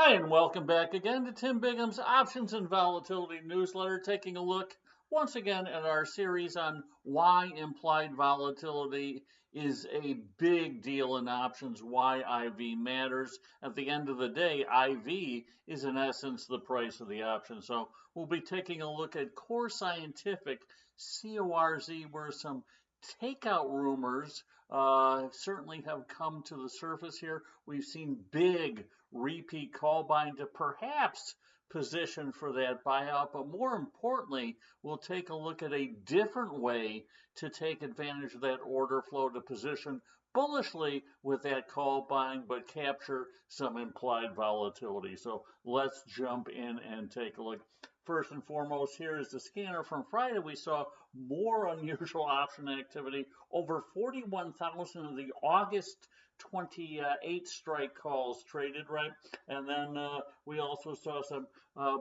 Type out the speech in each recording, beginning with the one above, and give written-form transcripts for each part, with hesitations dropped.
Hi, and welcome back again to Tim Bingham's Options and Volatility newsletter, taking a look once again at our series on why implied volatility is a big deal in options, why IV matters. At the end of the day, IV is in essence the price of the option. So we'll be taking a look at Core Scientific, CORZ, where some takeout rumors certainly have come to the surface here. We've seen big repeat call buying to perhaps position for that buyout. But more importantly, we'll take a look at a different way to take advantage of that order flow to position bullishly with that call buying, but capture some implied volatility. So let's jump in and take a look. First and foremost, here is the scanner from Friday. We saw more unusual option activity, over 41,000 of the August 28 strike calls traded, right? And then we also saw some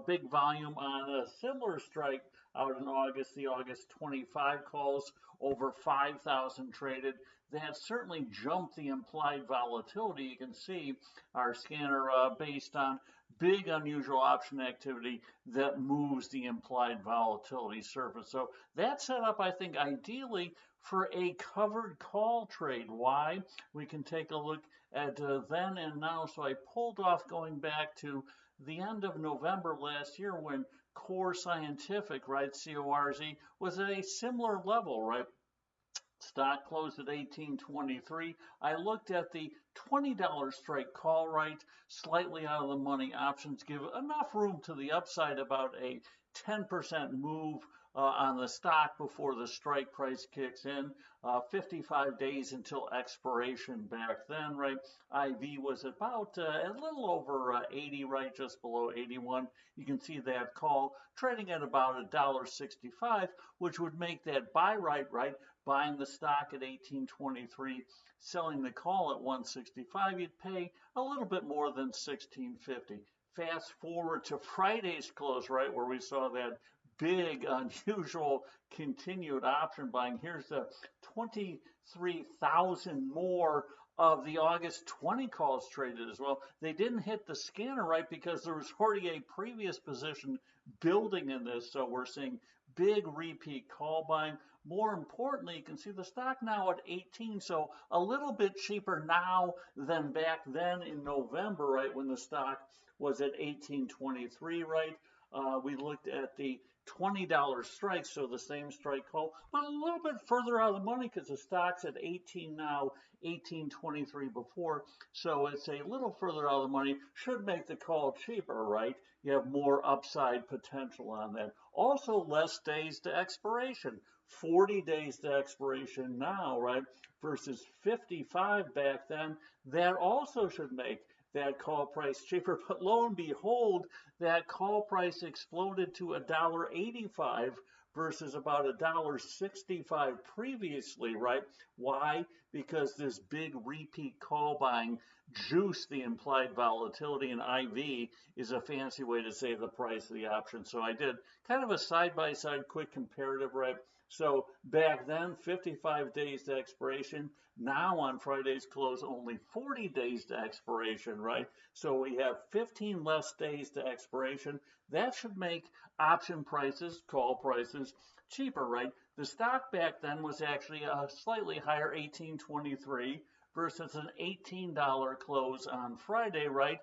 big volume on a similar strike out in August, the August 25 calls, over 5,000 traded. That certainly jumped the implied volatility. You can see our scanner based on big unusual option activity that moves the implied volatility surface. So that's set up, I think, ideally for a covered call trade. Why? We can take a look at then and now. So I pulled off going back to the end of November last year when Core Scientific, right, CORZ, was at a similar level, right? Stock closed at 18.23. I looked at the $20 strike call right, slightly out of the money. Options give enough room to the upside, about a 10% move on the stock before the strike price kicks in. 55 days until expiration back then, right? IV was about a little over 80, right, just below 81. You can see that call trading at about $1.65, which would make that buy right, buying the stock at 18.23, selling the call at 165, you'd pay a little bit more than 16.50. Fast forward to Friday's close, right, where we saw that big, unusual continued option buying. Here's the 23,000 more of the August 20 calls traded as well. They didn't hit the scanner, right, because there was already a previous position building in this. So we're seeing big repeat call buying. More importantly, you can see the stock now at 18, so a little bit cheaper now than back then in November, right, when the stock was at 18.23, right? We looked at the $20 strike, so the same strike call, but a little bit further out of the money because the stock's at 18 now, 18.23 before, so it's a little further out of the money. Should make the call cheaper, right? You have more upside potential on that. Also, less days to expiration. 40 days to expiration now, right? Versus 55 back then. That also should make that call price cheaper. But lo and behold, that call price exploded to $1.85 versus about $1.65 previously, right? Why? Because this big repeat call buying juiced the implied volatility, and IV is a fancy way to say the price of the option. So I did kind of a side-by-side quick comparative, right? So back then, 55 days to expiration. Now on Friday's close, only 40 days to expiration, right? So we have 15 less days to expiration. That should make option prices, call prices, cheaper, right? The stock back then was actually a slightly higher, 18.23 versus an $18 close on Friday, right?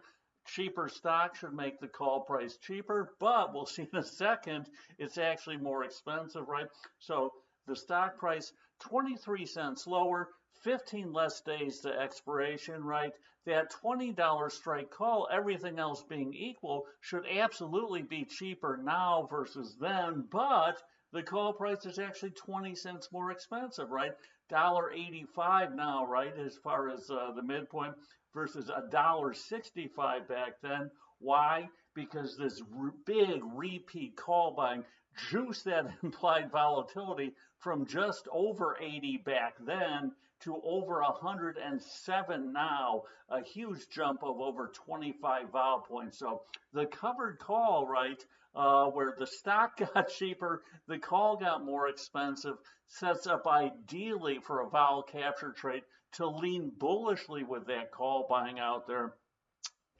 Cheaper stock should make the call price cheaper, but we'll see in a second, it's actually more expensive, right? So the stock price, 23 cents lower, 15 less days to expiration, right? That $20 strike call, everything else being equal, should absolutely be cheaper now versus then, but the call price is actually 20 cents more expensive, right? $1.85 now, right, as far as the midpoint versus $1.65 back then. Why? Because this big repeat call buying juiced that implied volatility from just over 80 back then to over 107 now, a huge jump of over 25 vol points. So the covered call, right, where the stock got cheaper, the call got more expensive, sets up ideally for a vol capture trade to lean bullishly with that call buying out there,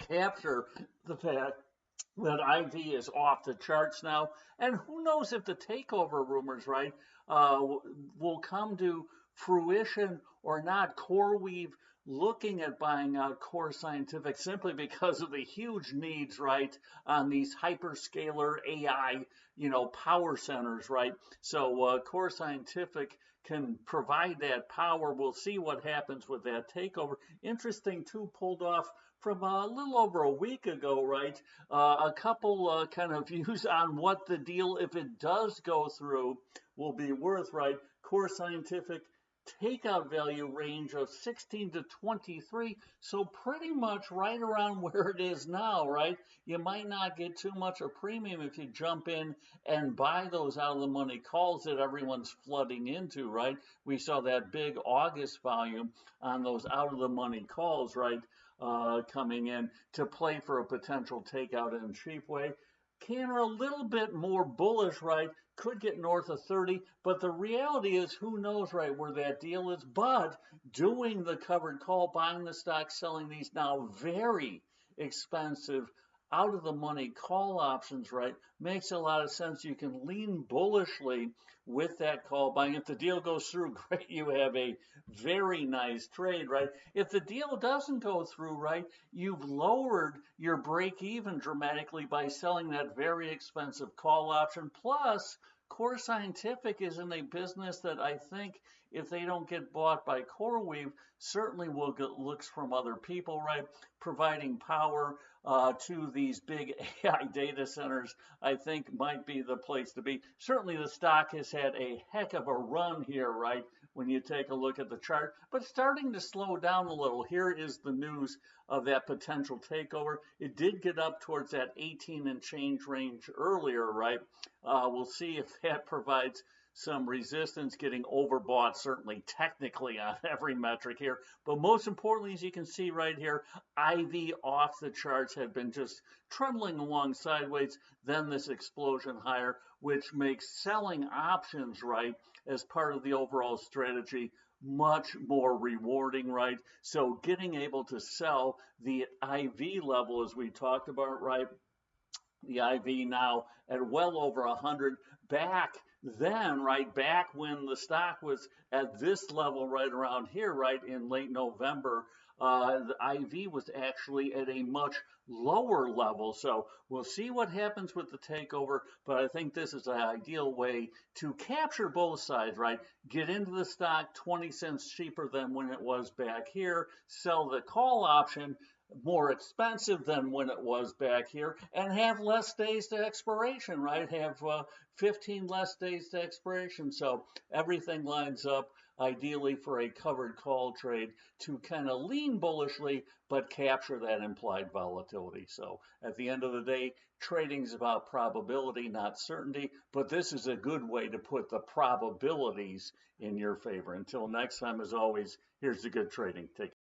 capture the fact that IV is off the charts now, and who knows if the takeover rumors, right, will come to fruition or not. CoreWeave looking at buying out Core Scientific simply because of the huge needs, right, on these hyperscaler AI, power centers, right? So Core Scientific can provide that power. We'll see what happens with that takeover. Interesting too, pulled off from a little over a week ago, right? A couple kind of views on what the deal, if it does go through, will be worth, right? Core Scientific takeout value range of 16 to 23, so pretty much right around where it is now, right? You might not get too much a premium if you jump in and buy those out of the money calls that everyone's flooding into, right? We saw that big August volume on those out of the money calls, right? Coming in to play for a potential takeout in a cheap way. Canner a little bit more bullish, right? Could get north of 30, but the reality is who knows, right, where that deal is. But doing the covered call, buying the stock, selling these now very expensive out of the money call options, right, makes a lot of sense. You can lean bullishly with that call buying. If the deal goes through, great, you have a very nice trade, right? If the deal doesn't go through, right, you've lowered your break even dramatically by selling that very expensive call option. Plus, Core Scientific is in a business that I think if they don't get bought by CoreWeave, certainly will get looks from other people, right? Providing power to these big AI data centers, I think might be the place to be. Certainly the stock has had a heck of a run here, right? When you take a look at the chart, but starting to slow down a little. Here is the news of that potential takeover. It did get up towards that 18 and change range earlier, right? We'll see if that provides some resistance, getting overbought certainly technically on every metric here. But most importantly, as you can see right here, IV off the charts had been just trundling along sideways, then this explosion higher, which makes selling options, right, as part of the overall strategy much more rewarding, right? So getting able to sell the IV level, as we talked about, right? The IV now at well over 100. Back then, right, back when the stock was at this level right around here, right, in late November, the IV was actually at a much lower level. So we'll see what happens with the takeover, but I think this is an ideal way to capture both sides, right? Get into the stock 20 cents cheaper than when it was back here, sell the call option more expensive than when it was back here, and have less days to expiration, right? Have 15 less days to expiration. So everything lines up ideally for a covered call trade to kind of lean bullishly, but capture that implied volatility. So at the end of the day, trading is about probability, not certainty, but this is a good way to put the probabilities in your favor. Until next time, as always, here's the good trading. Take care.